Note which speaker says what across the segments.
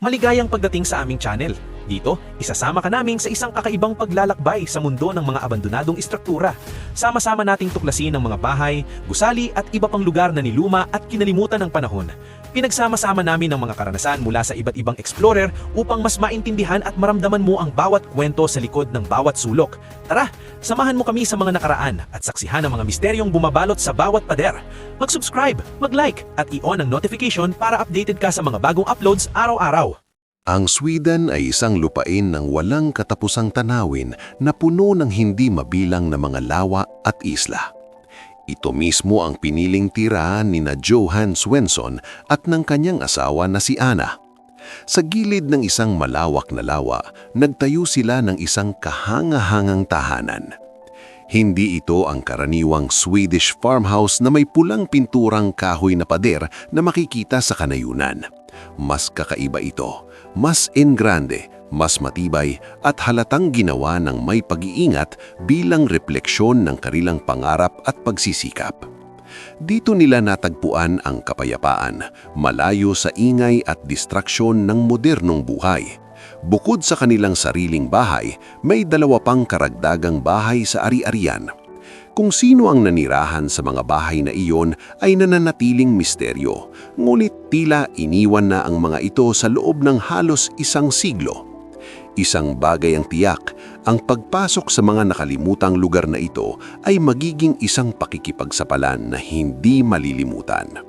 Speaker 1: Maligayang pagdating sa aming channel. Dito, isasama ka namin sa isang kakaibang paglalakbay sa mundo ng mga abandonadong istruktura. Sama-sama nating tuklasin ang mga bahay, gusali at iba pang lugar na niluma at kinalimutan ng panahon. Pinagsama-sama namin ang mga karanasan mula sa iba't ibang explorer upang mas maintindihan at maramdaman mo ang bawat kwento sa likod ng bawat sulok. Tara, samahan mo kami sa mga nakaraan at saksihan ang mga misteryong bumabalot sa bawat pader. Mag-subscribe, mag-like at i-on ang notification para updated ka sa mga bagong uploads araw-araw.
Speaker 2: Ang Sweden ay isang lupain ng walang katapusang tanawin na puno ng hindi mabilang na mga lawa at isla. Ito mismo ang piniling tirahan ni Johan Svensson at ng kanyang asawa na si Anna. Sa gilid ng isang malawak na lawa, nagtayo sila ng isang kahanga-hangang tahanan. Hindi ito ang karaniwang Swedish farmhouse na may pulang pinturang kahoy na pader na makikita sa kanayunan. Mas kakaiba ito, mas engrande, mas matibay at halatang ginawa ng may pag-iingat bilang refleksyon ng kanilang pangarap at pagsisikap. Dito nila natagpuan ang kapayapaan, malayo sa ingay at distraksyon ng modernong buhay. Bukod sa kanilang sariling bahay, may dalawa pang karagdagang bahay sa ari-arian. Kung sino ang nanirahan sa mga bahay na iyon ay nananatiling misteryo, ngunit tila iniwan na ang mga ito sa loob ng halos isang siglo. Isang bagay ang tiyak, ang pagpasok sa mga nakalimutang lugar na ito ay magiging isang pakikipagsapalaran na hindi malilimutan.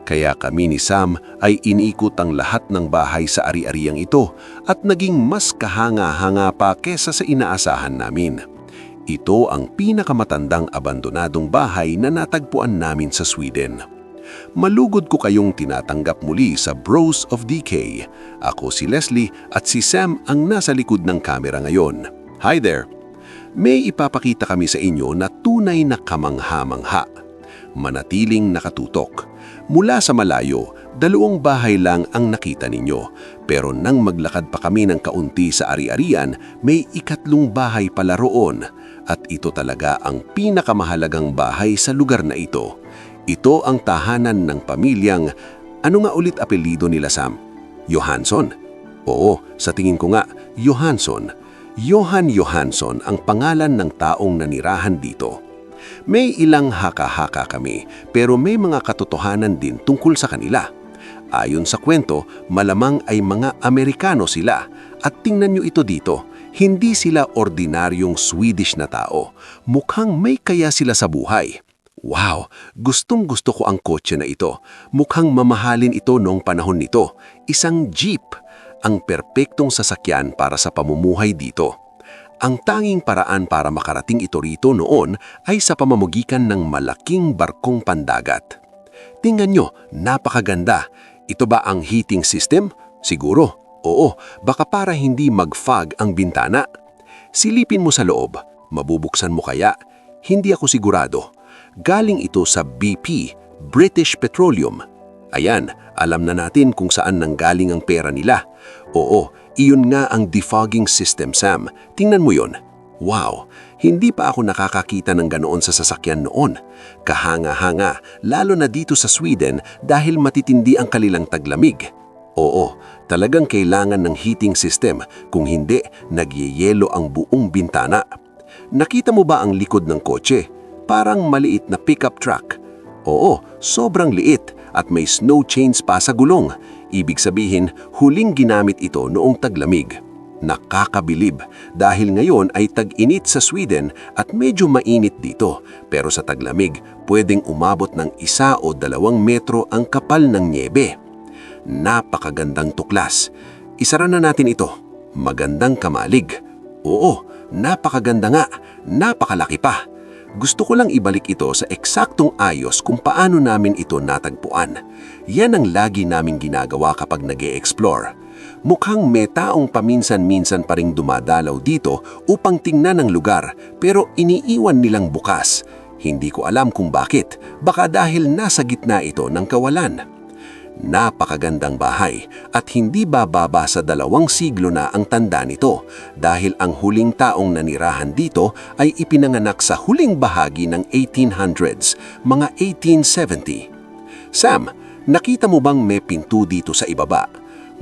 Speaker 2: Kaya kami ni Sam ay iniikot ang lahat ng bahay sa ari-ariang ito at naging mas kahanga-hanga pa kesa sa inaasahan namin. Ito ang pinakamatandang abandonadong bahay na natagpuan namin sa Sweden. Malugod ko kayong tinatanggap muli sa Bros of DK. Ako si Leslie at si Sam ang nasa likod ng kamera ngayon. Hi there! May ipapakita kami sa inyo na tunay na kamangha-mangha. Manatiling nakatutok. Mula sa malayo, 2 bahay lang ang nakita ninyo. Pero nang maglakad pa kami ng kaunti sa ari-arian, may 3 bahay pala roon. At ito talaga ang pinakamahalagang bahay sa lugar na ito. Ito ang tahanan ng pamilyang, ano nga ulit apelyido nila Sam? Johansson? Oo, sa tingin ko nga, Johansson. Johan Johansson ang pangalan ng taong nanirahan dito. May ilang haka-haka kami, pero may mga katotohanan din tungkol sa kanila. Ayon sa kwento, malamang ay mga Amerikano sila. At tingnan nyo ito dito, hindi sila ordinaryong Swedish na tao. Mukhang may kaya sila sa buhay. Wow, gustong-gusto ko ang kotse na ito. Mukhang mamahalin ito noong panahon nito. Isang jeep, ang perpektong sasakyan para sa pamumuhay dito. Ang tanging paraan para makarating ito rito noon ay sa pamamagitan ng malaking barkong pandagat. Tingnan nyo, napakaganda. Ito ba ang heating system? Siguro. Oo, baka para hindi mag-fog ang bintana. Silipin mo sa loob. Mabubuksan mo kaya? Hindi ako sigurado. Galing ito sa BP, British Petroleum. Ayan, alam na natin kung saan nanggaling ang pera nila. Oo, iyon nga ang defogging system, Sam. Tingnan mo yon. Wow, hindi pa ako nakakakita ng ganoon sa sasakyan noon. Kahanga-hanga, lalo na dito sa Sweden dahil matitindi ang kanilang taglamig. Oo, talagang kailangan ng heating system, kung hindi, nagyeyelo ang buong bintana. Nakita mo ba ang likod ng kotse? Parang maliit na pickup truck. Oo, sobrang liit at may snow chains pa sa gulong. Ibig sabihin, huling ginamit ito noong taglamig. Nakakabilib dahil ngayon ay tag-init sa Sweden at medyo mainit dito. Pero sa taglamig, pwedeng umabot ng 1 o 2 metro ang kapal ng niebe. Napakagandang tuklas. Isara na natin ito. Magandang kamalig. Oo, napakaganda nga. Napakalaki pa. Gusto ko lang ibalik ito sa eksaktong ayos kung paano namin ito natagpuan. Yan ang lagi naming ginagawa kapag nag-e-explore. Mukhang may taong paminsan-minsan pa ring dumadalaw dito upang tingnan ang lugar pero iniiwan nilang bukas. Hindi ko alam kung bakit. Baka dahil nasa gitna ito ng kawalan. Napakagandang bahay at hindi bababa sa 2 siglo na ang tanda nito dahil ang huling taong nanirahan dito ay ipinanganak sa huling bahagi ng 1800s, mga 1870. Sam, nakita mo bang may pinto dito sa ibaba?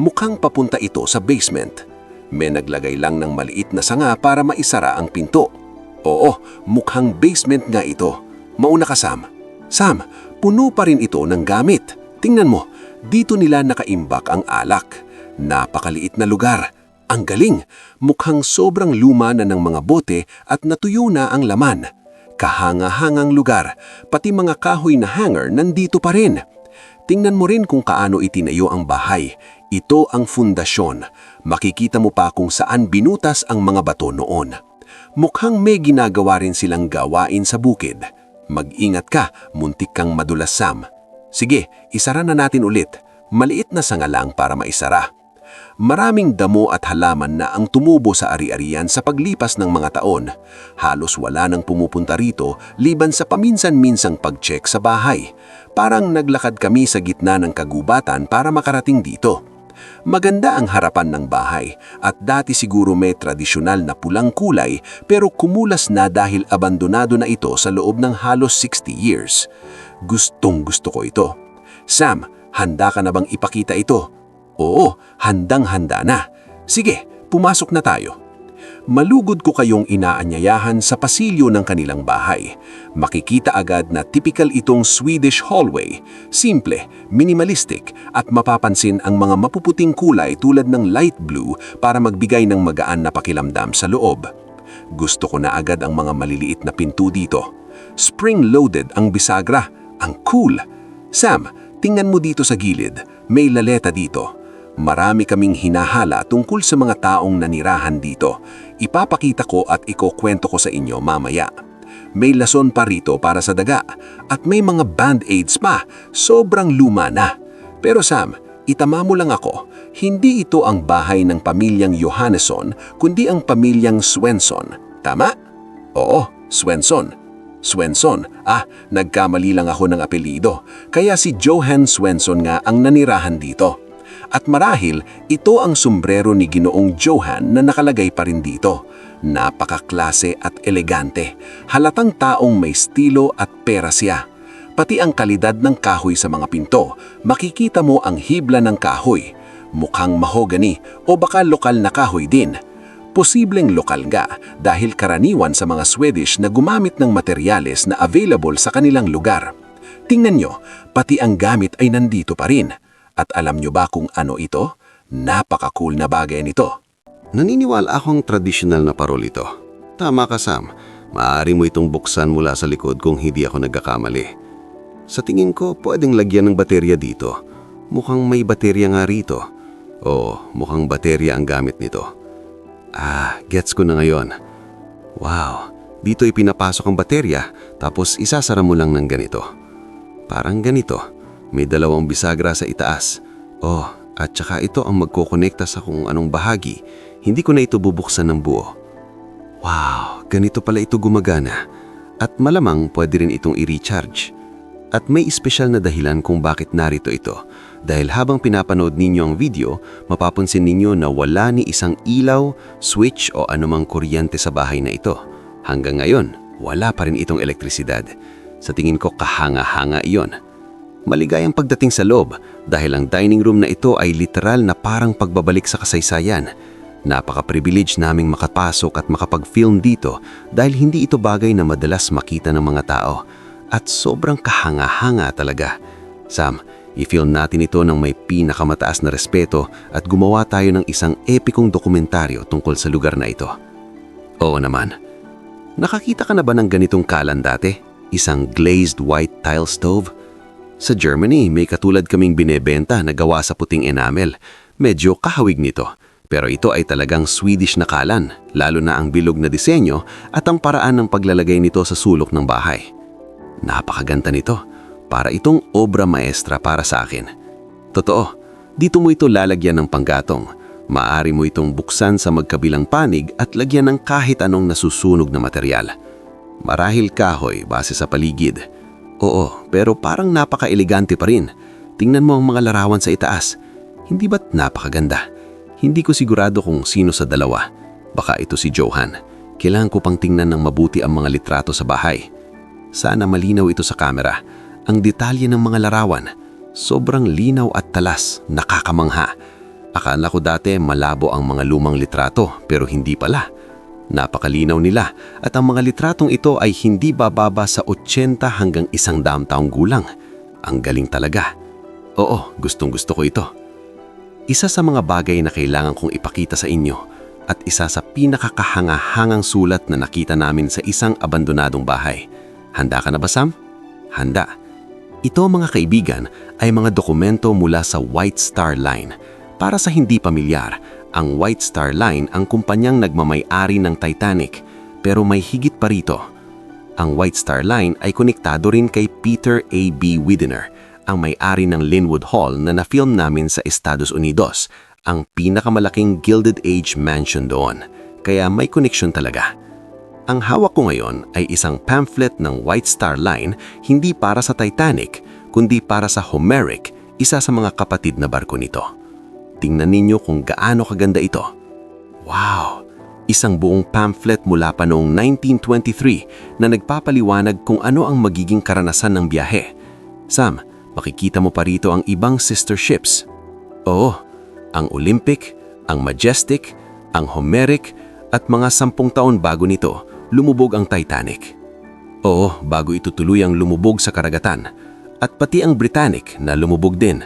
Speaker 3: Mukhang papunta ito sa basement. May naglagay lang ng maliit na sanga para maisara ang pinto. Oo, mukhang basement nga ito. Mauna ka, Sam. Sam, puno pa rin ito ng gamit. Tingnan mo, dito nila nakaimbak ang alak. Napakaliit na lugar. Ang galing, mukhang sobrang luma na ng mga bote at natuyo na ang laman. Kahanga-hangang lugar, pati mga kahoy na hanger nandito pa rin. Tingnan mo rin kung kaano itinayo ang bahay. Ito ang fundasyon. Makikita mo pa kung saan binutas ang mga bato noon. Mukhang may ginagawa rin silang gawain sa bukid. Mag-ingat ka, muntik kang madulas, Sam. Sige, isara na natin ulit. Maliit na sanga lang para maisara. Maraming damo at halaman na ang tumubo sa ari-arian sa paglipas ng mga taon. Halos wala nang pumupunta rito liban sa paminsan-minsang pag-check sa bahay. Parang naglakad kami sa gitna ng kagubatan para makarating dito. Maganda ang harapan ng bahay at dati siguro may tradisyonal na pulang kulay pero kumulas na dahil abandonado na ito sa loob ng halos 60 years. Gustong-gusto ko ito. Sam, handa ka na bang ipakita ito? Oo, handang-handa na. Sige, pumasok na tayo. Malugod ko kayong inaanyayahan sa pasilyo ng kanilang bahay. Makikita agad na typical itong Swedish hallway. Simple, minimalistic at mapapansin ang mga mapuputing kulay tulad ng light blue para magbigay ng magaan na pakiramdam sa loob. Gusto ko na agad ang mga maliliit na pinto dito. Spring-loaded ang bisagra. Ang cool! Sam, tingnan mo dito sa gilid. May laleta dito. Marami kaming hinahala tungkol sa mga taong nanirahan dito. Ipapakita ko at ikukwento ko sa inyo mamaya. May lason pa rito para sa daga at may mga band-aids pa. Sobrang luma na. Pero Sam, itama mo lang ako. Hindi ito ang bahay ng pamilyang Johannesson, kundi ang pamilyang Svensson. Tama? Oo, Svensson. Svensson. Nagkamali lang ako ng apelido. Kaya si Johan Svensson nga ang nanirahan dito. At marahil, ito ang sombrero ni Ginoong Johan na nakalagay pa rin dito. Napakaklase at elegante. Halatang taong may estilo at pera siya. Pati ang kalidad ng kahoy sa mga pinto. Makikita mo ang hibla ng kahoy. Mukhang mahogany o baka lokal na kahoy din. Posibleng lokal nga dahil karaniwan sa mga Swedish na gumamit ng materyales na available sa kanilang lugar. Tingnan nyo, pati ang gamit ay nandito pa rin. At alam nyo ba kung ano ito? Napaka-cool na bagay nito.
Speaker 2: Naniniwala akong tradisyonal na parol ito. Tama ka, Sam. Maaari mo itong buksan mula sa likod kung hindi ako nagkakamali. Sa tingin ko, pwedeng lagyan ng baterya dito. Mukhang may baterya nga rito. Oo, mukhang baterya ang gamit nito. Gets ko na ngayon. Wow, dito ipinapasok ang baterya tapos isasara mo lang ng ganito. Parang ganito. May dalawang bisagra sa itaas. At saka ito ang magkokonekta sa kung anong bahagi. Hindi ko na ito bubuksan ng buo. Wow, ganito pala ito gumagana. At malamang pwede rin itong i-recharge. At may espesyal na dahilan kung bakit narito ito. Dahil habang pinapanood ninyo ang video, mapapansin ninyo na wala ni isang ilaw, switch o anumang kuryente sa bahay na ito. Hanggang ngayon, wala pa rin itong elektrisidad. Sa tingin ko kahanga-hanga iyon. Maligayang pagdating sa loob dahil ang dining room na ito ay literal na parang pagbabalik sa kasaysayan. Napaka-privilege naming makapasok at makapag-film dito dahil hindi ito bagay na madalas makita ng mga tao. At sobrang kahanga-hanga talaga. Sam, i-film natin ito ng may pinakamataas na respeto at gumawa tayo ng isang epikong dokumentaryo tungkol sa lugar na ito. Oo naman. Nakakita ka na ba ng ganitong kalan dati? Isang glazed white tile stove? Sa Germany, may katulad kaming binebenta na gawa sa puting enamel. Medyo kahawig nito. Pero ito ay talagang Swedish na kalan, lalo na ang bilog na disenyo at ang paraan ng paglalagay nito sa sulok ng bahay. Napakaganda nito. Para itong obra maestra para sa akin. Totoo, dito mo ito lalagyan ng panggatong. Maaari mo itong buksan sa magkabilang panig at lagyan ng kahit anong nasusunog na material. Marahil kahoy base sa paligid. Oo, pero parang napaka-elegante pa rin. Tingnan mo ang mga larawan sa itaas. Hindi ba't napakaganda? Hindi ko sigurado kung sino sa dalawa. Baka ito si Johan. Kailangan ko pang tingnan ng mabuti ang mga litrato sa bahay. Sana malinaw ito sa kamera. Ang detalye ng mga larawan, sobrang linaw at talas, nakakamangha.
Speaker 3: Akala ko dati malabo ang mga lumang litrato pero hindi pala. Napakalinaw nila at ang mga litratong ito ay hindi bababa sa 80 hanggang 100 taong gulang. Ang galing talaga. Oo, gustong-gusto ko ito. Isa sa mga bagay na kailangan kong ipakita sa inyo at isa sa pinakakahangahangang sulat na nakita namin sa isang abandonadong bahay. Handa ka na ba, Sam? Handa. Ito, mga kaibigan, ay mga dokumento mula sa White Star Line. Para sa hindi pamilyar, ang White Star Line ang kumpanyang nagmamay-ari ng Titanic, pero may higit pa rito. Ang White Star Line ay konektado rin kay Peter A.B. Widener, ang may-ari ng Linwood Hall na na-film namin sa Estados Unidos, ang pinakamalaking Gilded Age mansion doon. Kaya may koneksyon talaga. Ang hawak ko ngayon ay isang pamphlet ng White Star Line hindi para sa Titanic, kundi para sa Homeric, isa sa mga kapatid na barko nito. Tingnan ninyo kung gaano kaganda ito. Wow! Isang buong pamphlet mula pa noong 1923 na nagpapaliwanag kung ano ang magiging karanasan ng biyahe. Sam, makikita mo pa rito ang ibang sister ships. Oo, ang Olympic, ang Majestic, ang Homeric, at mga 10 taon bago nito, lumubog ang Titanic. Oo, bago ito tuluyang lumubog sa karagatan. At pati ang Britannic na lumubog din.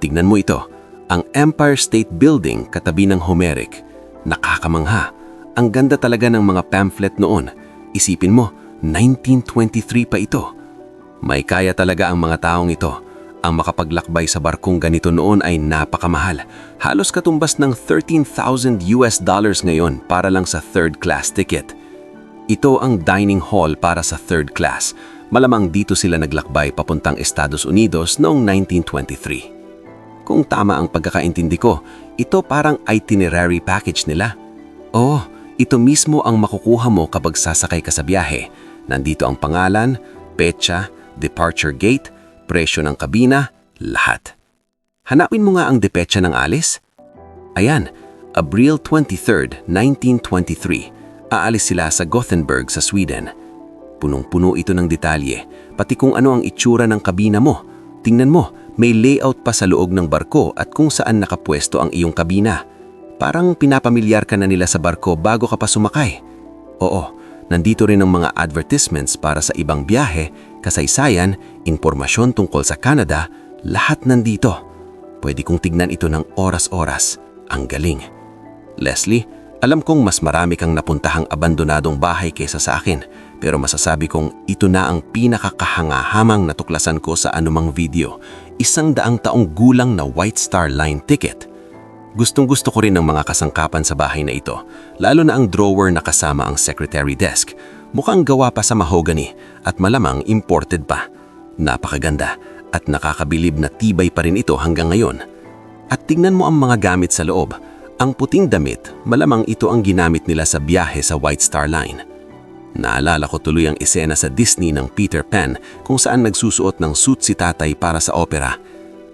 Speaker 3: Tignan mo ito, ang Empire State Building katabi ng Homeric. Nakakamangha. Ang ganda talaga ng mga pamphlet noon. Isipin mo, 1923 pa ito. May kaya talaga ang mga taong ito. Ang makapaglakbay sa barkong ganito noon ay napakamahal. Halos katumbas ng $13,000 ngayon para lang sa third class ticket. Ito ang dining hall para sa third class. Malamang dito sila naglakbay papuntang Estados Unidos noong 1923. Kung tama ang pagkakaintindi ko, ito parang itinerary package nila. Oo, ito mismo ang makukuha mo kapag sasakay ka sa biyahe. Nandito ang pangalan, petsa, departure gate, presyo ng kabina, lahat. Hanapin mo nga ang depetsa ng alis. Ayan, April 23, 1923. Aalis sila sa Gothenburg sa Sweden. Punong-puno ito ng detalye, pati kung ano ang itsura ng kabina mo. Tingnan mo, may layout pa sa loob ng barko at kung saan nakapwesto ang iyong kabina. Parang pinapamilyar ka na nila sa barko bago ka pa sumakay. Oo, nandito rin ang mga advertisements para sa ibang biyahe, kasaysayan, impormasyon tungkol sa Canada, lahat nandito. Pwede kong tignan ito ng oras-oras. Ang galing. Leslie, alam kong mas marami kang napuntahang abandonadong bahay kaysa sa akin, pero masasabi kong ito na ang pinakakahangahamang natuklasan ko sa anumang video. 100 taong gulang na White Star Line ticket. Gustong-gusto ko rin ang mga kasangkapan sa bahay na ito, lalo na ang drawer na kasama ang secretary desk. Mukhang gawa pa sa mahogany at malamang imported pa. Napakaganda at nakakabilib na tibay pa rin ito hanggang ngayon. At tingnan mo ang mga gamit sa loob. Ang puting damit, malamang ito ang ginamit nila sa biyahe sa White Star Line. Naalala ko tuloy ang esena sa Disney ng Peter Pan kung saan nagsusuot ng suit si tatay para sa opera.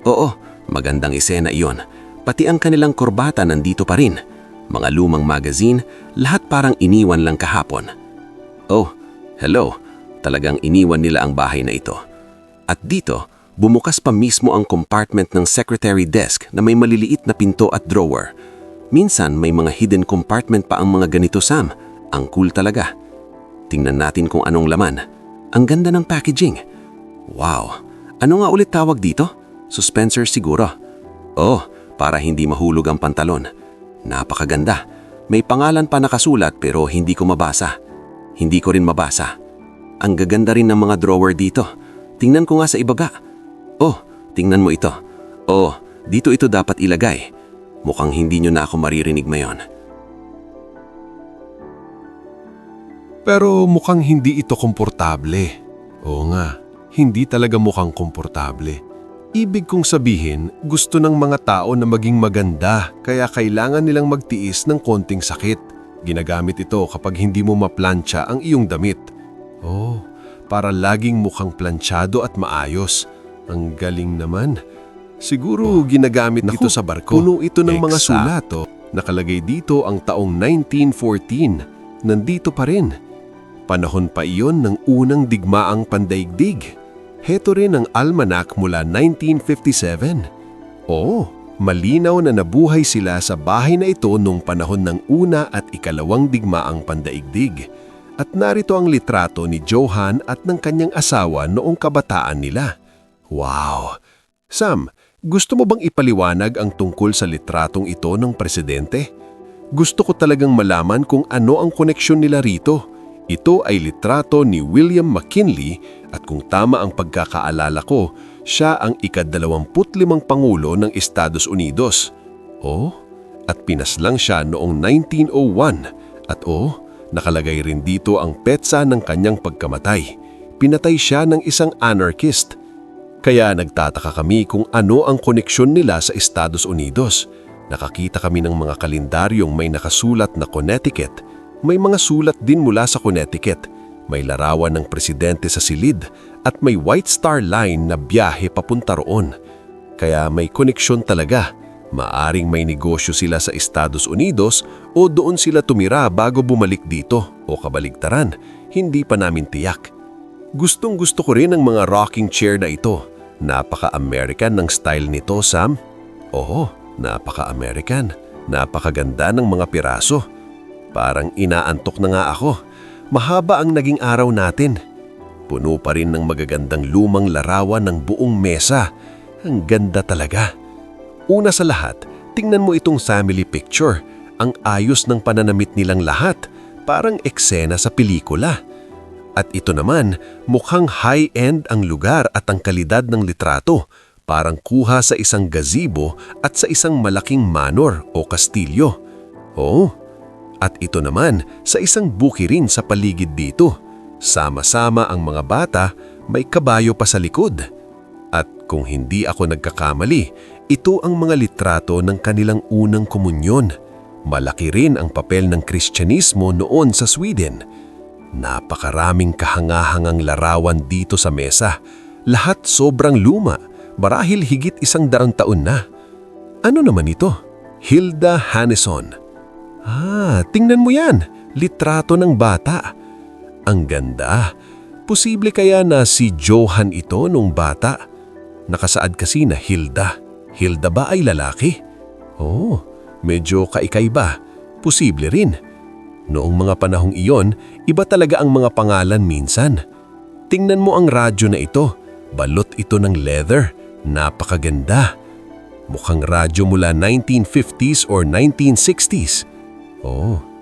Speaker 3: Oo, magandang esena iyon. Pati ang kanilang korbata nandito pa rin. Mga lumang magazine, lahat parang iniwan lang kahapon. Oh, hello. Talagang iniwan nila ang bahay na ito. At dito, bumukas pa mismo ang compartment ng secretary desk na may maliliit na pinto at drawer. Minsan may mga hidden compartment pa ang mga ganito, Sam. Ang cool talaga. Tingnan natin kung anong laman. Ang ganda ng packaging. Wow! Ano nga ulit tawag dito? Suspenser siguro. Oh, para hindi mahulog ang pantalon. Napakaganda. May pangalan pa nakasulat pero hindi ko mabasa. Hindi ko rin mabasa. Ang gaganda rin ng mga drawer dito. Tingnan ko nga sa ibaba. Oh, tingnan mo ito. Oh, dito ito dapat ilagay. Mukhang hindi nyo na ako maririnig ngayon.
Speaker 4: Pero mukhang hindi ito komportable. Oo nga, hindi talaga mukhang komportable. Ibig kong sabihin, gusto ng mga tao na maging maganda, kaya kailangan nilang magtiis ng konting sakit. Ginagamit ito kapag hindi mo maplantsa ang iyong damit. Oh, para laging mukhang plantsyado at maayos. Ang galing naman. Siguro ginagamit ito sa barko. Puno ito ng mga sulat. Nakalagay dito ang taong 1914. Nandito pa rin. Panahon pa iyon ng unang digmaang pandaigdig. Heto rin ang almanac mula 1957. Oo, Malinaw na nabuhay sila sa bahay na ito noong panahon ng una at ikalawang digmaang pandaigdig. At narito ang litrato ni Johan at ng kanyang asawa noong kabataan nila. Wow! Sam, gusto mo bang ipaliwanag ang tungkol sa litratong ito ng presidente? Gusto ko talagang malaman kung ano ang koneksyon nila rito. Ito ay litrato ni William McKinley at kung tama ang pagkakaalala ko, siya ang ika-25 Pangulo ng Estados Unidos. Oh, at pinaslang siya noong 1901 at nakalagay rin dito ang petsa ng kanyang pagkamatay. Pinatay siya ng isang anarchist. Kaya nagtataka kami kung ano ang koneksyon nila sa Estados Unidos. Nakakita kami ng mga kalendaryong may nakasulat na Connecticut. May mga sulat din mula sa Connecticut. May larawan ng presidente sa silid at may White Star Line na biyahe papunta roon. Kaya may koneksyon talaga. Maaring may negosyo sila sa Estados Unidos o doon sila tumira bago bumalik dito o kabaligtaran. Hindi pa namin tiyak. Gustong-gusto ko rin ang mga rocking chair na ito. Napaka-American ng style nito, Sam. Oo, napaka-American. Napakaganda ng mga piraso. Parang inaantok na nga ako. Mahaba ang naging araw natin. Puno pa rin ng magagandang lumang larawan ng buong mesa. Ang ganda talaga. Una sa lahat, tingnan mo itong family picture. Ang ayos ng pananamit nilang lahat. Parang eksena sa pelikula. At ito naman, mukhang high-end ang lugar at ang kalidad ng litrato. Parang kuha sa isang gazebo at sa isang malaking manor o kastilyo. Oo. At ito naman sa isang bukirin sa paligid dito. Sama-sama ang mga bata, may kabayo pa sa likod. At kung hindi ako nagkakamali, ito ang mga litrato ng kanilang unang komunyon. Malaki rin ang papel ng Kristyanismo noon sa Sweden. Napakaraming kahangahangang larawan dito sa mesa. Lahat sobrang luma, marahil higit 100 taon na. Ano naman ito? Hilda Hanneson. Tingnan mo yan. Litrato ng bata. Ang ganda. Posible kaya na si Johan ito nung bata? Nakasaad kasi na Hilda. Hilda ba ay lalaki? Medyo kaikaiba. Posible rin. Noong mga panahong iyon, iba talaga ang mga pangalan minsan. Tingnan mo ang radyo na ito. Balot ito ng leather. Napakaganda. Mukhang radyo mula 1950s or 1960s.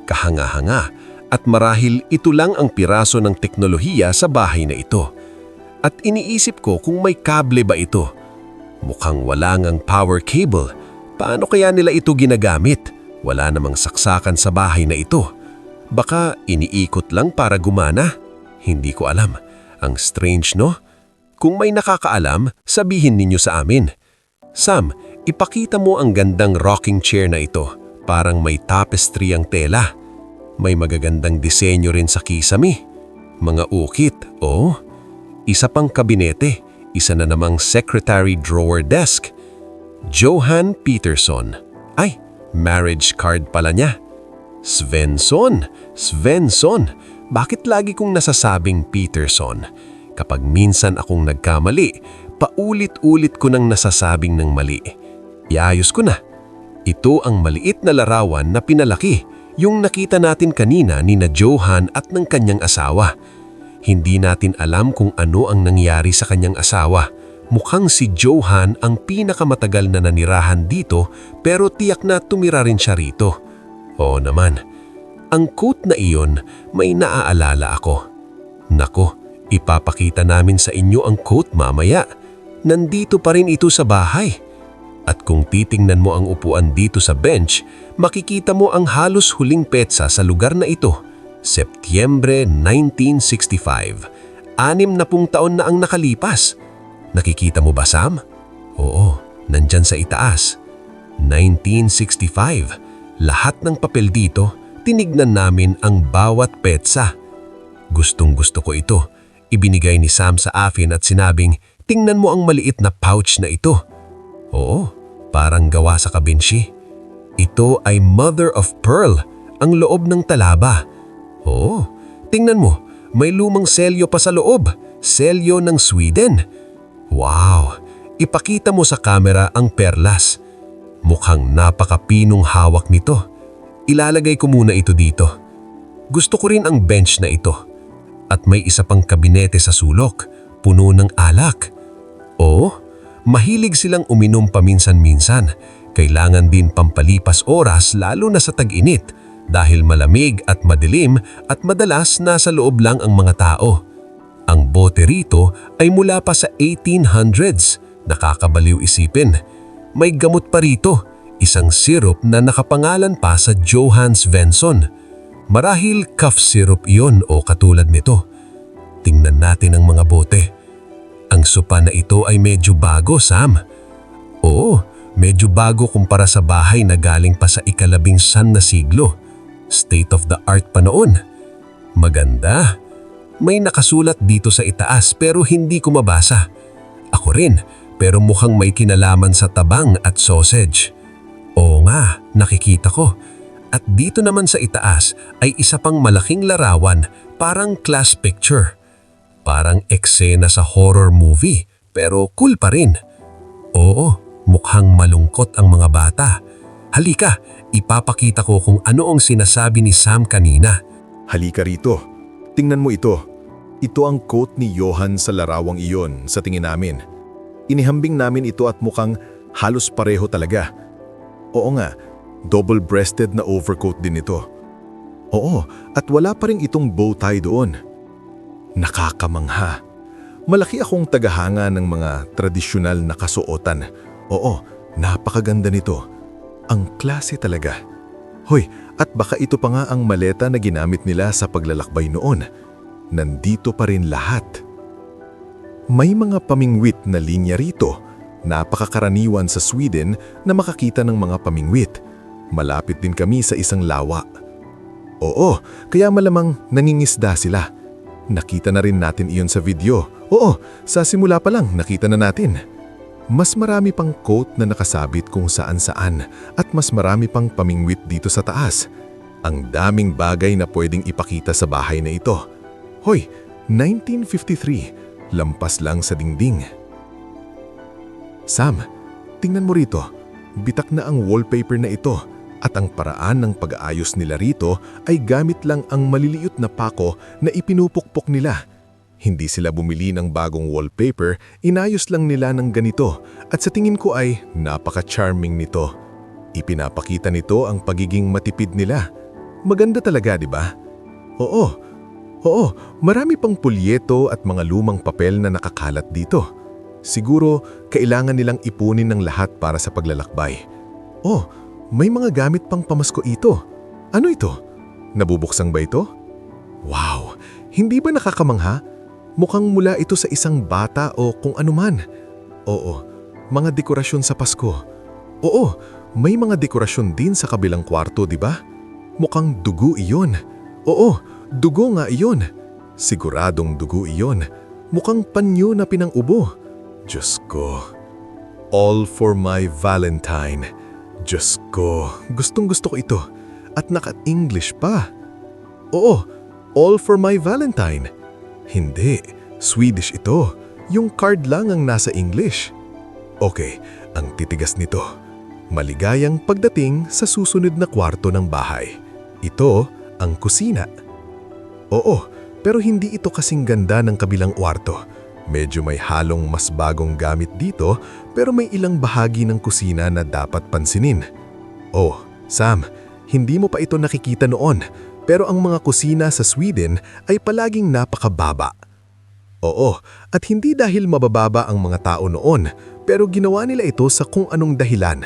Speaker 4: Kahanga-hanga. At marahil ito lang ang piraso ng teknolohiya sa bahay na ito. At iniisip ko kung may kable ba ito. Mukhang wala ngang power cable. Paano kaya nila ito ginagamit? Wala namang saksakan sa bahay na ito. Baka iniikot lang para gumana? Hindi ko alam. Ang strange, no? Kung may nakakaalam, sabihin ninyo sa amin. Sam, ipakita mo ang gandang rocking chair na ito. Parang may tapestry ang tela. May magagandang disenyo rin sa kisame. Mga ukit, Isa pang kabinete. Isa na namang secretary drawer desk. Johan Peterson. Ay, marriage card pala niya. Svensson. Bakit lagi kong nasasabing Peterson? Kapag minsan akong nagkamali, paulit-ulit ko nang nasasabing ng mali. Iayos ko na. Ito ang maliit na larawan na pinalaki, yung nakita natin kanina ni na Johan at ng kanyang asawa. Hindi natin alam kung ano ang nangyari sa kanyang asawa. Mukhang si Johan ang pinakamatagal na nanirahan dito pero tiyak na tumira rin siya rito. Oo naman. Ang quote na iyon, may naaalala ako. Nako, ipapakita namin sa inyo ang quote mamaya. Nandito pa rin ito sa bahay. At kung titingnan mo ang upuan dito sa bench, makikita mo ang halos huling petsa sa lugar na ito. Setyembre 1965. 60 taon na ang nakalipas. Nakikita mo ba, Sam? Oo, nandyan sa itaas. 1965. Lahat ng papel dito, tinignan namin ang bawat petsa. Gustong-gusto ko ito. Ibinigay ni Sam sa akin at sinabing, tingnan mo ang maliit na pouch na ito. Oo, parang gawa sa kabinshi. Ito ay mother of pearl, ang loob ng talaba. Oo, tingnan mo, may lumang selyo pa sa loob. Selyo ng Sweden. Wow, ipakita mo sa camera ang perlas.
Speaker 3: Mukhang napakapinong hawak nito. Ilalagay ko muna ito dito. Gusto ko rin ang bench na ito. At may isa pang kabinete sa sulok, puno ng alak. Oo, mahilig silang uminom paminsan-minsan. Kailangan din pampalipas oras lalo na sa tag-init dahil malamig at madilim at madalas nasa loob lang ang mga tao. Ang bote rito ay mula pa sa 1800s. Nakakabaliw isipin. May gamot pa rito, isang syrup na nakapangalan pa sa Johannes Svensson. Marahil cough syrup iyon o katulad nito. Tingnan natin ang mga bote. Ang sopa na ito ay medyo bago, Sam. Oo, medyo bago kumpara sa bahay na galing pa sa ika-19 na siglo. State of the art pa noon. Maganda. May nakasulat dito sa itaas pero hindi ko mabasa. Ako rin, pero mukhang may kinalaman sa tabang at sausage. Oo nga, nakikita ko. At dito naman sa itaas ay isa pang malaking larawan, parang class picture. Parang eksena sa horror movie, pero cool pa rin. Oo, mukhang malungkot ang mga bata. Halika, ipapakita ko kung ano ang sinasabi ni Sam kanina.
Speaker 5: Halika rito. Tingnan mo ito. Ito ang quote ni Johan sa larawang iyon sa tingin namin. Inihambing namin ito at mukhang halos pareho talaga. Oo nga, double-breasted na overcoat din ito. Oo, at wala pa rin itong bow tie doon. Nakakamangha. Malaki akong tagahanga ng mga tradisyonal na kasuotan. Oo, napakaganda nito. Ang klase talaga. Hoy, at baka ito pa nga ang maleta na ginamit nila sa paglalakbay noon. Nandito pa rin lahat. May mga pamingwit na linya rito. Napakakaraniwan sa Sweden na makakita ng mga pamingwit. Malapit din kami sa isang lawa. Oo, kaya malamang nangingisda sila. Nakita na rin natin iyon sa video. Oo, sa simula pa lang nakita na natin. Mas marami pang quote na nakasabit kung saan-saan at mas marami pang pamingwit dito sa taas. Ang daming bagay na pwedeng ipakita sa bahay na ito. Hoy, 1953, lampas lang sa dingding. Sam, tingnan mo rito. Bitak na ang wallpaper na ito at ang paraan ng pag-aayos nila rito ay gamit lang ang maliliit na pako na ipinupukpok nila. Hindi sila bumili ng bagong wallpaper, inayos lang nila ng ganito at sa tingin ko ay napaka-charming nito. Ipinapakita nito ang pagiging matipid nila. Maganda talaga, di ba? Oo, marami pang pulyeto at mga lumang papel na nakakalat dito. Siguro, kailangan nilang ipunin ng lahat para sa paglalakbay. Oh, may mga gamit pang pamasko ito. Ano ito? Nabubuksan ba ito? Wow, hindi ba nakakamangha? Mukhang mula ito sa isang bata o kung anuman. Oo, mga dekorasyon sa Pasko. Oo, may mga dekorasyon din sa kabilang kwarto, di ba? Mukhang dugo iyon. Oo, dugo nga iyon. Siguradong dugo iyon. Mukhang panyo na pinang-ubo. Diyos ko. All for my Valentine. Diyos ko, gustong-gusto ko ito. At naka-English pa. Oo, all for my Valentine. Hindi, Swedish ito. Yung card lang ang nasa English. Okay, ang titigas nito. Maligayang pagdating sa susunod na kwarto ng bahay. Ito ang kusina. Oo, pero hindi ito kasing ganda ng kabilang kwarto. Medyo may halong mas bagong gamit dito pero may ilang bahagi ng kusina na dapat pansinin. Oh, Sam, hindi mo pa ito nakikita noon pero ang mga kusina sa Sweden ay palaging napakababa. Oo, at hindi dahil mabababa ang mga tao noon pero ginawa nila ito sa kung anong dahilan.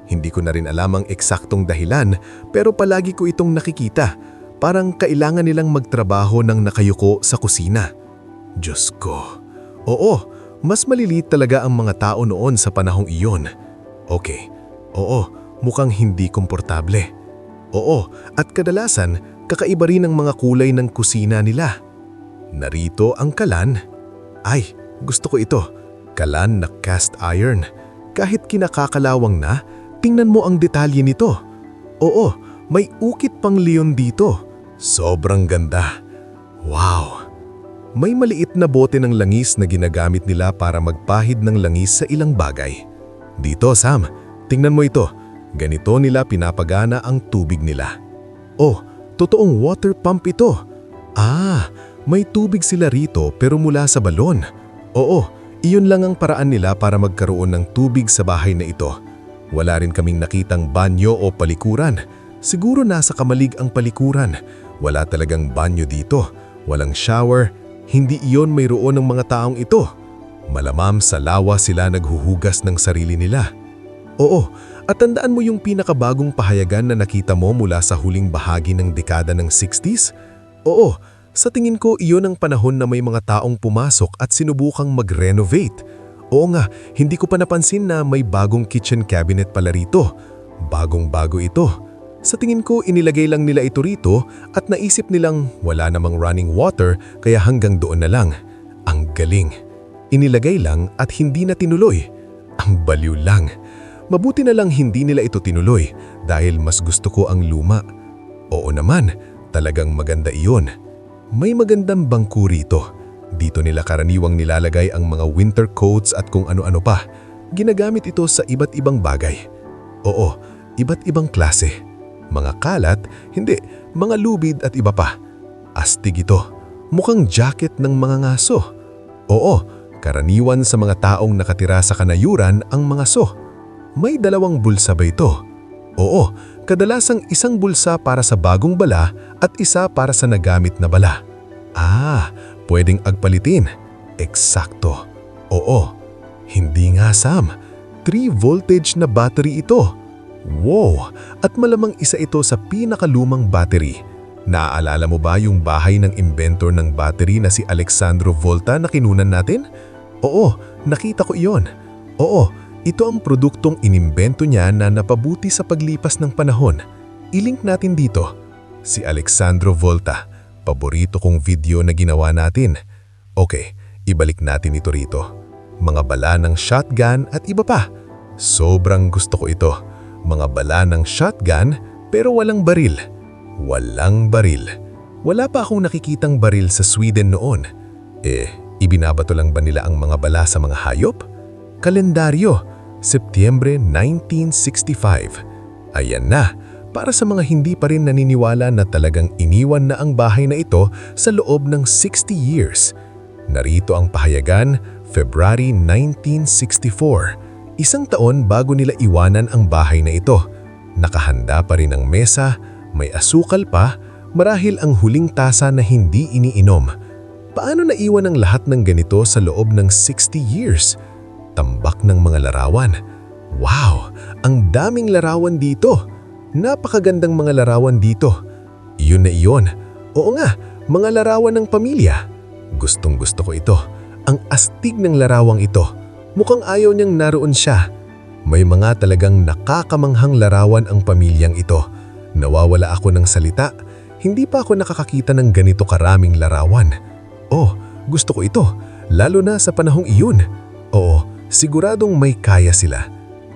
Speaker 5: Hindi ko na rin alam ang eksaktong dahilan pero palagi ko itong nakikita. Parang kailangan nilang magtrabaho ng nakayuko sa kusina. Diyos ko. Oo, mas maliliit talaga ang mga tao noon sa panahong iyon. Okay, oo, mukhang hindi komportable. Oo, at kadalasan, kakaiba rin ang mga kulay ng kusina nila. Narito ang kalan. Ay, gusto ko ito. Kalan na cast iron. Kahit kinakakalawang na, tingnan mo ang detalye nito. Oo, may ukit pang leon dito. Sobrang ganda. Wow! May maliit na bote ng langis na ginagamit nila para magpahid ng langis sa ilang bagay. Dito, Sam, Tingnan mo ito. Ganito nila pinapagana ang tubig nila. Oh, totoong water pump ito. Ah, may tubig sila rito pero mula sa balon. Oo, iyon lang ang paraan nila para magkaroon ng tubig sa bahay na ito. Wala rin kaming nakitang banyo o palikuran. Siguro nasa kamalig ang palikuran. Wala talagang banyo dito. Walang shower. Hindi iyon mayroon ng mga taong ito. Malamang sa lawa sila naghuhugas ng sarili nila. Oo, at tandaan mo yung pinakabagong pahayagan na nakita mo mula sa huling bahagi ng dekada ng 60s? Oo, sa tingin ko iyon ang panahon na may mga taong pumasok at sinubukang mag-renovate. Oo nga, hindi ko pa napansin na may bagong kitchen cabinet pala rito. Bagong-bago ito. Sa tingin ko inilagay lang nila ito rito at naisip nilang wala namang running water kaya hanggang doon na lang. Ang galing. Inilagay lang at hindi na tinuloy. Ang baliw lang. Mabuti na lang hindi nila ito tinuloy dahil mas gusto ko ang luma. Oo naman, talagang maganda iyon. May magandang bangko rito. Dito nila karaniwang nilalagay ang mga winter coats at kung ano-ano pa. Ginagamit ito sa iba't ibang bagay. Oo, iba't ibang klase. Mga kalat, hindi, mga lubid at iba pa. Astig ito. Mukhang jacket ng mga ngaso. Oo, karaniwan sa mga taong nakatira sa kanayuran ang mga so. May dalawang bulsa ba ito? Oo, kadalasang isang bulsa para sa bagong bala at isa para sa nagamit na bala. Ah, pwedeng agpalitin. Eksakto. Oo. Hindi nga Sam. 3 voltage na battery ito. Wow! At malamang isa ito sa pinakalumang battery. Naaalala mo ba yung bahay ng inventor ng battery na si Alexandro Volta na kinunan natin? Oo, nakita ko iyon. Oo, ito ang produktong inimbento niya na napabuti sa paglipas ng panahon. I-link natin dito. Si Alexandro Volta. Paborito kong video na ginawa natin. Okay, ibalik natin ito rito. Mga bala ng shotgun at iba pa. Sobrang gusto ko ito. Mga bala ng shotgun pero walang baril. Walang baril. Wala pa akong nakikitang baril sa Sweden noon. Ibinabato lang ba nila ang mga bala sa mga hayop? Kalendaryo, Setyembre 1965. Ayan na, para sa mga hindi pa rin naniniwala na talagang iniwan na ang bahay na ito sa loob ng 60 years. Narito ang pahayagan, February 1964. Isang taon bago nila iwanan ang bahay na ito. Nakahanda pa rin ang mesa, may asukal pa, marahil ang huling tasa na hindi iniinom. Paano naiwan ang lahat ng ganito sa loob ng 60 years? Tambak ng mga larawan. Wow! Ang daming larawan dito. Napakagandang mga larawan dito. Iyon na iyon. Oo nga, mga larawan ng pamilya. Gustong gusto ko ito. Ang astig ng larawang ito. Mukhang ayaw niyang naroon siya. May mga talagang nakakamanghang larawan ang pamilyang ito. Nawawala ako ng salita. Hindi pa ako nakakakita ng ganito karaming larawan. Oh, gusto ko ito. Lalo na sa panahong iyon. Oo, siguradong may kaya sila.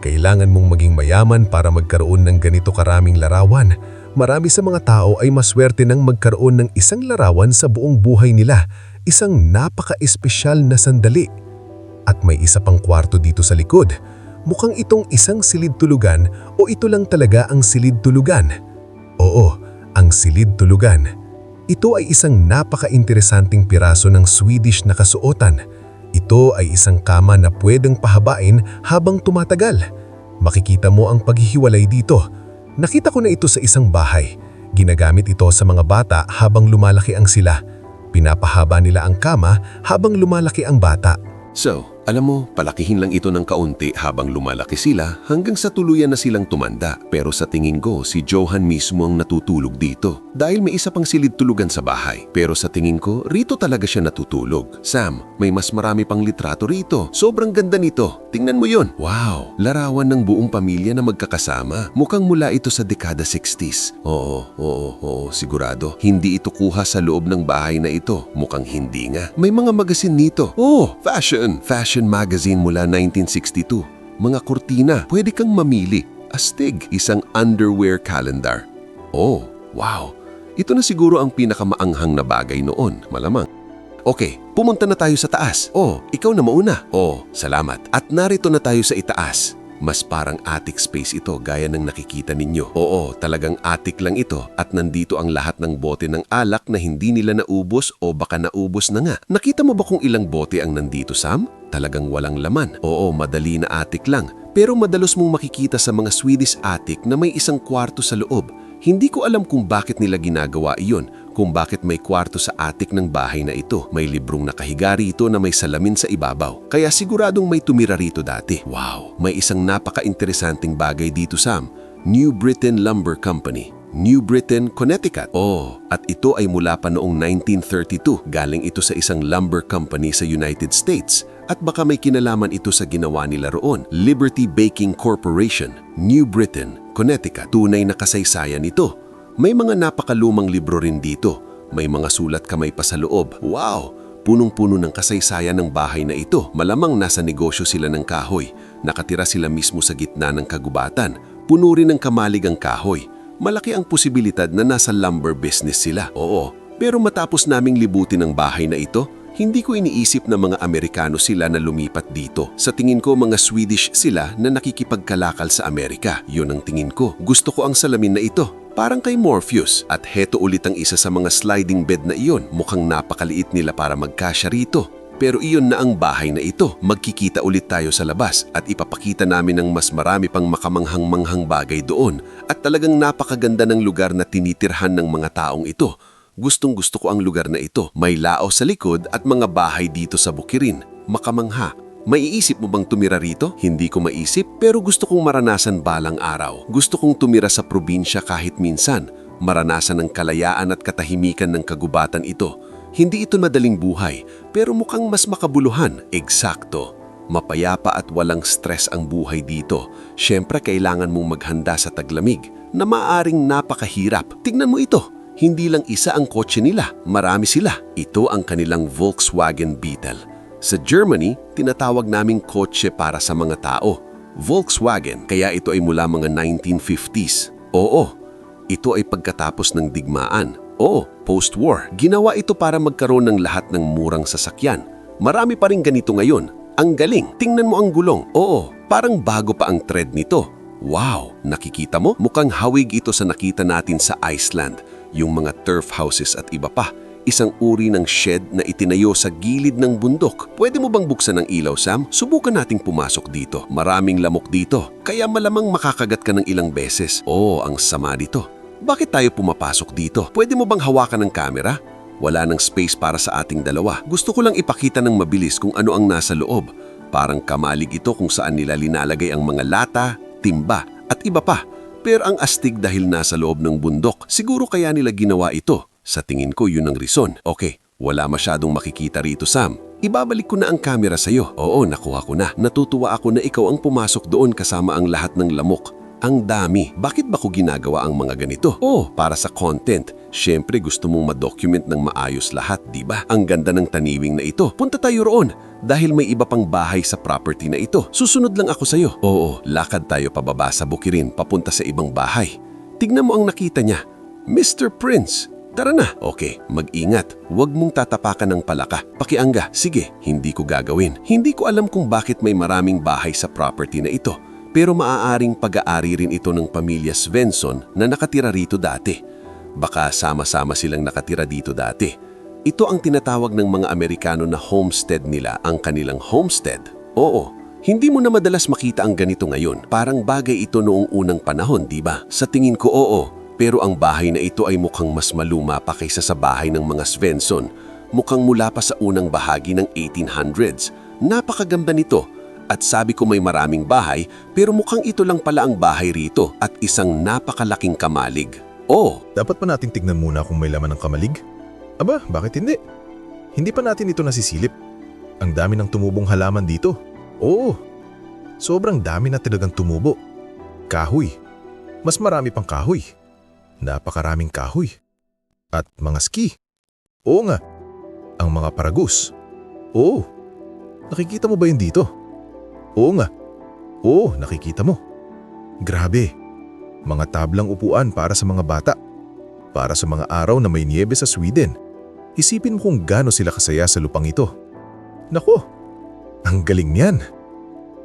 Speaker 5: Kailangan mong maging mayaman para magkaroon ng ganito karaming larawan. Marami sa mga tao ay maswerte nang magkaroon ng isang larawan sa buong buhay nila. Isang napaka-espesyal na sandali. At may isa pang kwarto dito sa likod. Mukhang itong isang silid tulugan o ito lang talaga ang silid tulugan. Oo, ang silid tulugan. Ito ay isang napaka-interesanting piraso ng Swedish na kasuotan. Ito ay isang kama na pwedeng pahabain habang tumatagal. Makikita mo ang paghihiwalay dito. Nakita ko na ito sa isang bahay. Ginagamit ito sa mga bata habang lumalaki ang sila. Pinapahaba nila ang kama habang lumalaki ang bata.
Speaker 3: So, alam mo, palakihin lang ito ng kaunti habang lumalaki sila hanggang sa tuluyan na silang tumanda. Pero sa tingin ko, si Johan mismo ang natutulog dito. Dahil may isa pang silid tulugan sa bahay. Pero sa tingin ko, rito talaga siya natutulog. Sam, may mas marami pang litrato rito. Sobrang ganda nito. Tingnan mo yun. Wow, larawan ng buong pamilya na magkakasama. Mukhang mula ito sa dekada 60s. Oo, sigurado. Hindi ito kuha sa loob ng bahay na ito. Mukhang hindi nga. May mga magasin nito. Oh, Fashion magazine mula 1962. Mga kurtina, pwede kang mamili. Astig, isang underwear calendar. Oh, wow. Ito na siguro ang pinakamaanghang na bagay noon, malamang. Okay, pumunta na tayo sa taas. Oh, ikaw na mauna. Oh, salamat. At narito na tayo sa itaas. Mas parang attic space ito gaya ng nakikita ninyo. Oo, talagang attic lang ito at nandito ang lahat ng bote ng alak na hindi nila naubos o baka naubos na nga. Nakita mo ba kung ilang bote ang nandito, Sam? Talagang walang laman. Oo, madali na attic lang. Pero madalos mong makikita sa mga Swedish attic na may isang kwarto sa loob. Hindi ko alam kung bakit nila ginagawa iyon, kung bakit may kwarto sa attic ng bahay na ito. May librong nakahiga rito na may salamin sa ibabaw. Kaya siguradong may tumira rito dati. Wow! May isang napaka-interesanting bagay dito, Sam. New Britain Lumber Company. New Britain, Connecticut. Oh, at ito ay mula pa noong 1932. Galing ito sa isang lumber company sa United States. At baka may kinalaman ito sa ginawa nila roon. Liberty Baking Corporation, New Britain, Connecticut. Tunay na kasaysayan ito. May mga napakalumang libro rin dito. May mga sulat kamay pa sa loob. Wow! Punong-puno ng kasaysayan ng bahay na ito. Malamang nasa negosyo sila ng kahoy. Nakatira sila mismo sa gitna ng kagubatan. Puno rin ng kamalig ang kahoy. Malaki ang posibilidad na nasa lumber business sila. Oo, pero matapos naming libutin ang bahay na ito, hindi ko iniisip na mga Amerikano sila na lumipat dito. Sa tingin ko mga Swedish sila na nakikipagkalakal sa Amerika. Yun ang tingin ko. Gusto ko ang salamin na ito. Parang kay Morpheus. At heto ulit ang isa sa mga sliding bed na iyon. Mukhang napakaliit nila para magkasya rito. Pero iyon na ang bahay na ito. Magkikita ulit tayo sa labas at ipapakita namin ng mas marami pang makamanghang-manghang bagay doon. At talagang napakaganda ng lugar na tinitirhan ng mga taong ito. Gustong-gusto ko ang lugar na ito. May lao sa likod at mga bahay dito sa bukirin. Makamangha. Maiisip mo bang tumira rito? Hindi ko maisip pero gusto kong maranasan balang araw. Gusto kong tumira sa probinsya kahit minsan. Maranasan ng kalayaan at katahimikan ng kagubatan ito. Hindi ito madaling buhay, pero mukhang mas makabuluhan. Eksakto. Mapayapa at walang stress ang buhay dito. Siyempre, kailangan mong maghanda sa taglamig na maaring napakahirap. Tingnan mo ito. Hindi lang isa ang kotse nila. Marami sila. Ito ang kanilang Volkswagen Beetle. Sa Germany, tinatawag naming kotse para sa mga tao. Volkswagen, kaya ito ay mula mga 1950s. Oo, ito ay pagkatapos ng digmaan. Oo, post-war. Ginawa ito para magkaroon ng lahat ng murang sasakyan. Marami pa rin ganito ngayon. Ang galing. Tingnan mo ang gulong. Oo, parang bago pa ang tread nito. Wow! Nakikita mo? Mukhang hawig ito sa nakita natin sa Iceland. Yung mga turf houses at iba pa. Isang uri ng shed na itinayo sa gilid ng bundok. Pwede mo bang buksan ang ilaw, Sam? Subukan nating pumasok dito. Maraming lamok dito. Kaya malamang makakagat ka ng ilang beses. Oo, ang sama dito. Bakit tayo pumapasok dito? Pwede mo bang hawakan ng kamera? Wala nang space para sa ating dalawa. Gusto ko lang ipakita ng mabilis kung ano ang nasa loob. Parang kamalig ito kung saan nila linalagay ang mga lata, timba at iba pa. Pero ang astig dahil nasa loob ng bundok. Siguro kaya nila ginawa ito. Sa tingin ko yun ang rison. Okay, wala masyadong makikita rito, Sam. Ibabalik ko na ang kamera sa'yo. Oo, nakuha ko na. Natutuwa ako na ikaw ang pumasok doon kasama ang lahat ng lamok. Ang dami. Bakit ba ko ginagawa ang mga ganito? Oh, para sa content. Siyempre gusto mong ma-document ng maayos lahat, di ba? Ang ganda ng taniwing na ito. Punta tayo roon dahil may iba pang bahay sa property na ito. Susunod lang ako sa'yo. Oo, lakad tayo pababa sa bukirin papunta sa ibang bahay. Tignan mo ang nakita niya. Mr. Prince. Tara na. Okay, mag-ingat. Huwag mong tatapakan ng palaka. Pakiangga. Sige, hindi ko gagawin. Hindi ko alam kung bakit may maraming bahay sa property na ito. Pero maaaring pag-aari rin ito ng pamilya Svensson na nakatira rito dati. Baka sama-sama silang nakatira dito dati. Ito ang tinatawag ng mga Amerikano na homestead nila, ang kanilang homestead. Oo, hindi mo na madalas makita ang ganito ngayon. Parang bagay ito noong unang panahon, di ba? Sa tingin ko oo, pero ang bahay na ito ay mukhang mas maluma pa kaysa sa bahay ng mga Svensson. Mukhang mula pa sa unang bahagi ng 1800s. Napakaganda nito. At sabi ko may maraming bahay, pero mukhang ito lang pala ang bahay rito at isang napakalaking kamalig. Oh,
Speaker 5: Dapat pa nating tignan muna kung may laman ng kamalig? Aba, bakit hindi? Hindi pa natin ito nasisilip. Ang dami ng tumubong halaman dito. Oo, sobrang dami na talagang tumubo. Kahoy. Mas marami pang kahoy. Napakaraming kahoy. At mga ski. Oo nga, ang mga paragus. Oo, nakikita mo ba yun dito? Oo nga. Oo, nakikita mo. Grabe. Mga tablang upuan para sa mga bata. Para sa mga araw na may niebe sa Sweden. Isipin mo kung gaano sila kasaya sa lupang ito. Nako, ang galing niyan.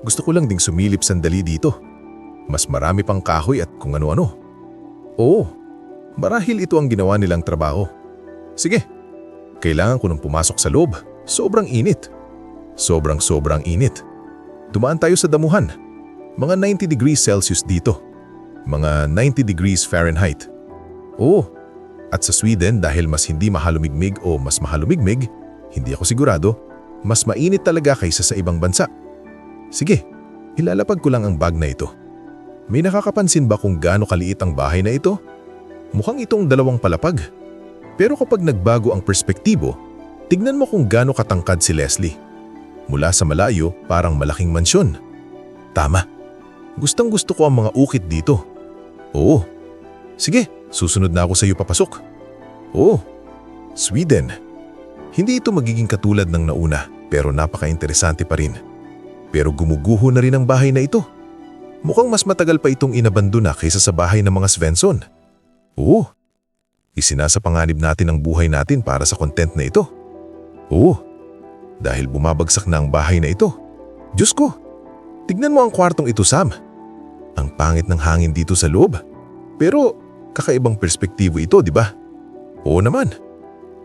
Speaker 5: Gusto ko lang ding sumilip sandali dito. Mas marami pang kahoy at kung ano-ano. Oo, marahil ito ang ginawa nilang trabaho. Sige, kailangan ko nang pumasok sa loob. Sobrang init. Sobrang init. Dumaan tayo sa damuhan. Mga 90 degrees Celsius dito. Mga 90 degrees Fahrenheit. Oo, at sa Sweden dahil mas hindi mahalumigmig o mas mahalumigmig, hindi ako sigurado, mas mainit talaga kaysa sa ibang bansa. Sige, ilalapag ko lang ang bag na ito. May nakakapansin ba kung gaano kaliit ang bahay na ito? Mukhang itong 2 palapag. Pero kapag nagbago ang perspektibo, tignan mo kung gaano katangkad si Leslie. Mula sa malayo, parang malaking mansyon. Tama. Gustong-gusto ko ang mga ukit dito. Oo. Sige, susunod na ako sa iyo papasok. Oo. Sweden. Hindi ito magiging katulad ng nauna, pero napaka-interesante pa rin. Pero gumuguho na rin ang bahay na ito. Mukhang mas matagal pa itong inabandona kaysa sa bahay ng mga Svensson. Oo. Isinasapanganib natin ang buhay natin para sa content na ito. Oo. Dahil bumabagsak na ang bahay na ito. Diyos ko, tignan mo ang kwartong ito, Sam. Ang pangit ng hangin dito sa loob. Pero kakaibang perspektibo ito, di ba? Oo naman.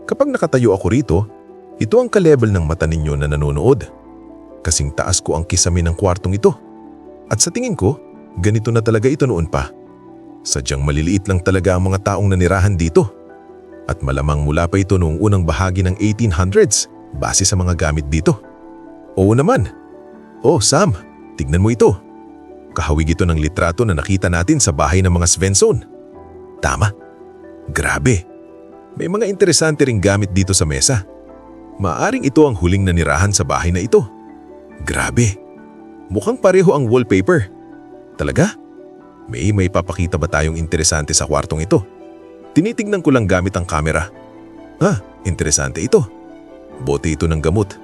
Speaker 5: Kapag nakatayo ako rito, ito ang ka-level ng mata ninyo na nanonood. Kasing taas ko ang kisame ng kwartong ito. At sa tingin ko, ganito na talaga ito noon pa. Sadyang maliliit lang talaga ang mga taong nanirahan dito. At malamang mula pa ito noong unang bahagi ng 1800s base sa mga gamit dito. Oo naman. Oh Sam, tignan mo ito. Kahawig ito ng litrato na nakita natin sa bahay ng mga Svensson. Tama. Grabe. May mga interesante ring gamit dito sa mesa. Maaring ito ang huling nanirahan sa bahay na ito. Grabe. Mukhang pareho ang wallpaper. Talaga? May papakita ba tayong interesante sa kwartong ito? Tinitignan ko lang gamit ang kamera. Interesante ito. Bote ito ng gamot.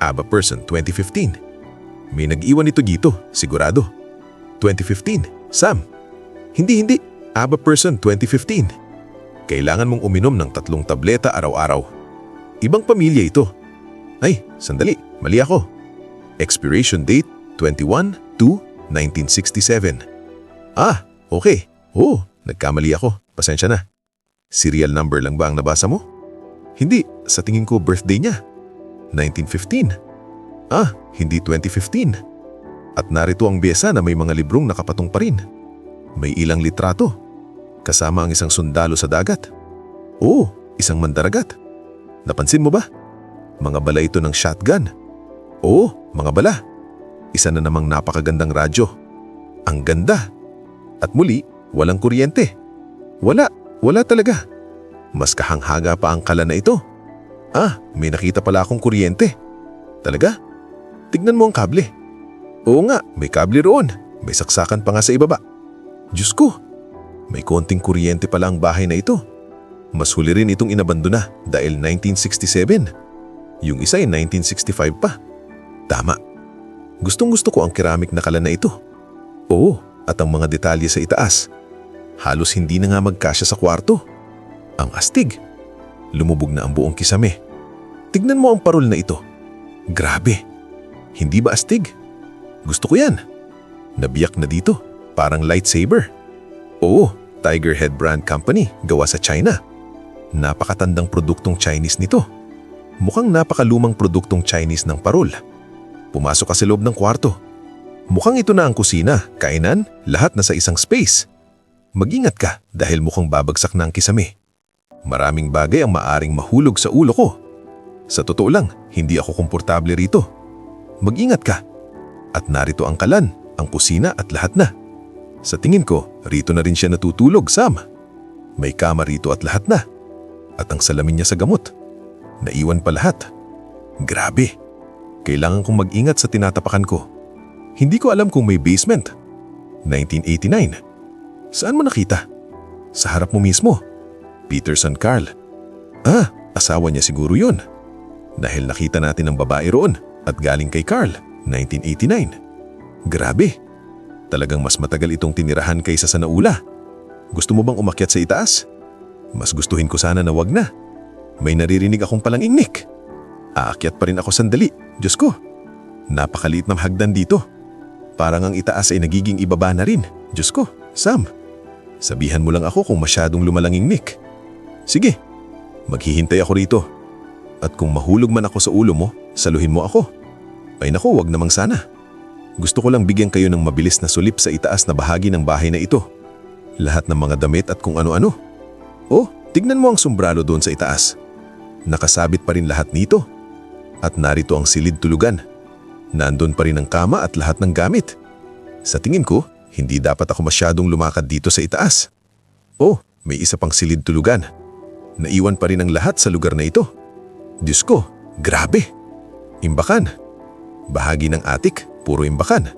Speaker 5: Aba Person 2015. May nag-iwan ito dito, sigurado. 2015. Sam. Hindi. Aba Person 2015. Kailangan mong uminom ng 3 tableta araw-araw. Ibang pamilya ito. Ay, sandali, mali ako. Expiration date 21/2/1967. Okay. Nagkamali ako. Pasensya na. Serial number lang ba ang nabasa mo? Hindi, sa tingin ko birthday niya. 1915. Hindi 2015. At narito ang byesa na may mga librong nakapatong pa rin. May ilang litrato. Kasama ang isang sundalo sa dagat. Oo, isang mandaragat. Napansin mo ba? Mga bala ito ng shotgun. Oo, mga bala. Isa na namang napakagandang radyo. Ang ganda. At muli, walang kuryente. Wala talaga. Mas kahanghaga pa ang kala na ito. May nakita pala akong kuryente. Talaga? Tignan mo ang kable. Oo nga, may kable roon. May saksakan pa nga sa ibaba. Diyos ko, may konting kuryente pala ang bahay na ito. Mas huli rin itong inabandona dahil 1967. Yung isa ay 1965 pa. Tama. Gustong-gusto ko ang keramik na kala na ito. Oo, at ang mga detalye sa itaas. Halos hindi na nga magkasya sa kwarto. Ang astig. Lumubog na ang buong kisame. Tignan mo ang parol na ito. Grabe. Hindi ba astig? Gusto ko yan. Nabiyak na dito. Parang lightsaber. Oo, Tiger Head Brand Company, gawa sa China. Napakatandang produktong Chinese nito. Mukhang napakalumang produktong Chinese ng parol. Pumasok ka sa loob ng kwarto. Mukhang ito na ang kusina, kainan, lahat na sa isang space. Mag-ingat ka dahil mukhang babagsak na ang kisame. Maraming bagay ang maaring mahulog sa ulo ko. Sa totoo lang, hindi ako komportable rito. Mag-ingat ka. At narito ang kalan, ang kusina at lahat na. Sa tingin ko, rito na rin siya natutulog, Sam. May kama rito at lahat na. At ang salamin niya sa gamot. Naiwan pa lahat. Grabe. Kailangan kong mag-ingat sa tinatapakan ko. Hindi ko alam kung may basement. 1989. Saan mo nakita? Sa harap mo mismo. Peterson Carl. Asawa niya siguro yun. Dahil nakita natin ang babae roon at galing kay Carl, 1989. Grabe. Talagang mas matagal itong tinirahan kaysa sa naula. Gusto mo bang umakyat sa itaas? Mas gustuhin ko sana na wag na. May naririnig akong palangingnik. Aakyat pa rin ako sandali. Diyos ko. Napakaliit ng hagdan dito. Parang ang itaas ay nagiging ibaba na rin. Diyos ko, Sam. Sabihan mo lang ako kung masyadong lumalanging Nick. Sige, maghihintay ako rito. At kung mahulog man ako sa ulo mo, saluhin mo ako. Ay naku, wag namang sana. Gusto ko lang bigyan kayo ng mabilis na sulip sa itaas na bahagi ng bahay na ito. Lahat ng mga damit at kung ano-ano. Oh, tignan mo ang sombrero doon sa itaas. Nakasabit pa rin lahat nito. At narito ang silid tulugan. Nandun pa rin ang kama at lahat ng gamit. Sa tingin ko, hindi dapat ako masyadong lumakad dito sa itaas. Oh, may isa pang silid tulugan. Naiwan pa rin ang lahat sa lugar na ito. Diyos ko, grabe. Imbakan. Bahagi ng atik, puro imbakan.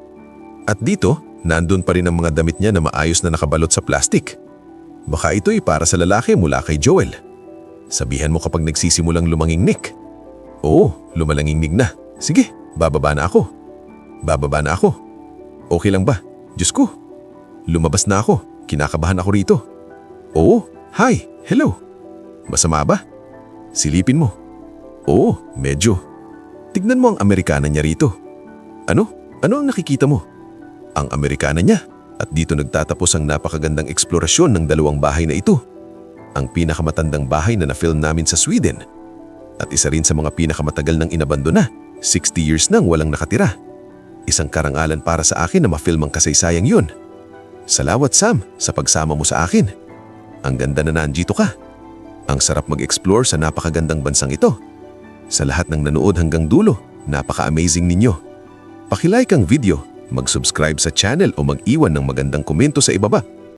Speaker 5: At dito, nandun pa rin ang mga damit niya na maayos na nakabalot sa plastik. Baka ito'y para sa lalaki mula kay Joel. Sabihan mo kapag nagsisimulang lumanging Nick. Oo, lumalangingnig na. Sige, bababa na ako. Bababa na ako. Okay lang ba? Diyos ko. Lumabas na ako. Kinakabahan ako rito. Oo, hi, hello. Masama ba? Silipin mo. Oo, medyo. Tignan mo ang Amerikana niya rito. Ano? Ano ang nakikita mo? Ang Amerikana niya. At dito nagtatapos ang napakagandang eksplorasyon ng dalawang bahay na ito. Ang pinakamatandang bahay na na-film namin sa Sweden. At isa rin sa mga pinakamatagal ng inabandona. 60 years nang walang nakatira. Isang karangalan para sa akin na ma-film ang kasaysayang yun. Salamat Sam sa pagsama mo sa akin. Ang ganda na nandito ka. Ang sarap mag-explore sa napakagandang bansang ito. Sa lahat ng nanood hanggang dulo, napaka-amazing ninyo. Pakilike ang video, mag-subscribe sa channel o mag-iwan ng magandang komento sa ibaba.